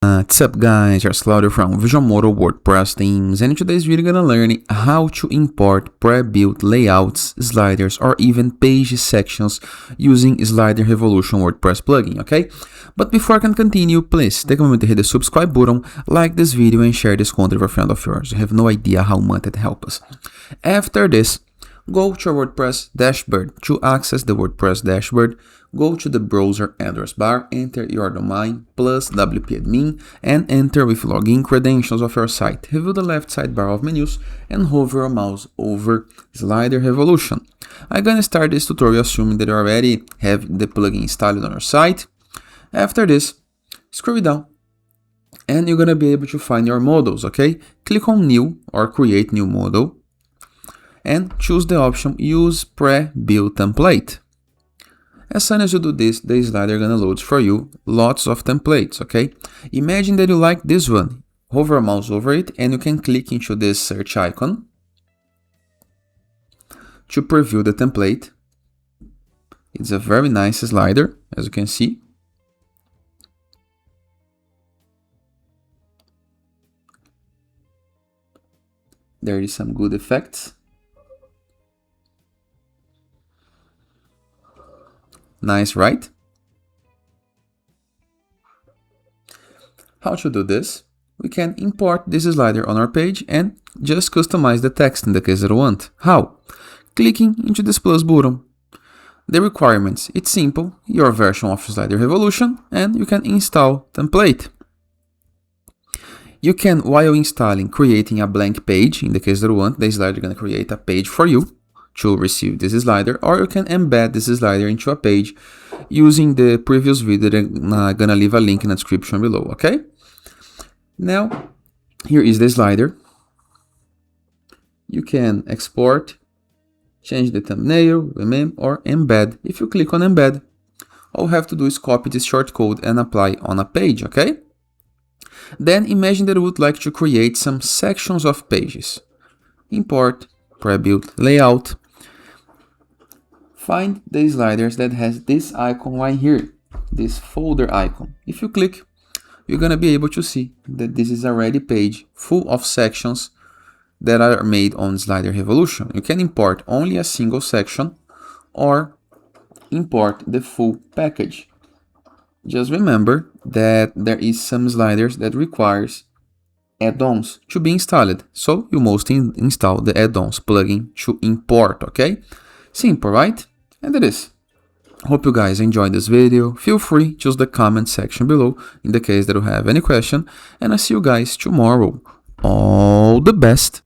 What's up guys, RevSlider from Visualmodo WordPress themes, and in today's video we're gonna learn how to import pre-built layouts, sliders, or even page sections using Slider Revolution WordPress plugin, okay? But before I can continue, please take a moment to hit the subscribe button, like this video, and share this content with a friend of yours. You have no idea how much it helps us. After this, go to your WordPress dashboard. To access the WordPress dashboard, go to the browser address bar, enter your domain plus wp-admin, and enter with login credentials of your site. Review the left sidebar of menus and hover your mouse over Slider Revolution. I'm gonna start this tutorial assuming that you already have the plugin installed on your site. After this, scroll down and you're gonna be able to find your models, okay? Click on New or Create New Model and choose the option Use Pre-Built Template. As soon as you do this, the slider gonna load for you lots of templates, okay? Imagine that you like this one. Hover a mouse over it and you can click into this search icon to preview the template. It's a very nice slider, as you can see. There is some good effects. Nice, right? How to do this? We can import this slider on our page and just customize the text in the case that you want. How? Clicking into this plus button. The requirements, it's simple, your version of Slider Revolution, and you can install template. You can, while installing, creating a blank page. In the case that you want, the slider is going to create a page for you to receive this slider, or you can embed this slider into a page using the previous video that I'm gonna leave a link in the description below, okay? Now, here is the slider. You can export, change the thumbnail, rename, or embed. If you click on embed, all you have to do is copy this shortcode and apply on a page, okay? Then imagine that you would like to create some sections of pages. Import pre-built layout. Find the sliders that has this icon right here, this folder icon. If you click, you're gonna be able to see that this is a ready page full of sections that are made on Slider Revolution. You can import only a single section or import the full package. Just remember that there is some sliders that requires add-ons to be installed, so you must install the add-ons plugin to import, okay? Simple, right? And it is. Hope you guys enjoyed this video. Feel free to use the comment section below in the case that you have any question, and I'll see you guys tomorrow. All the best!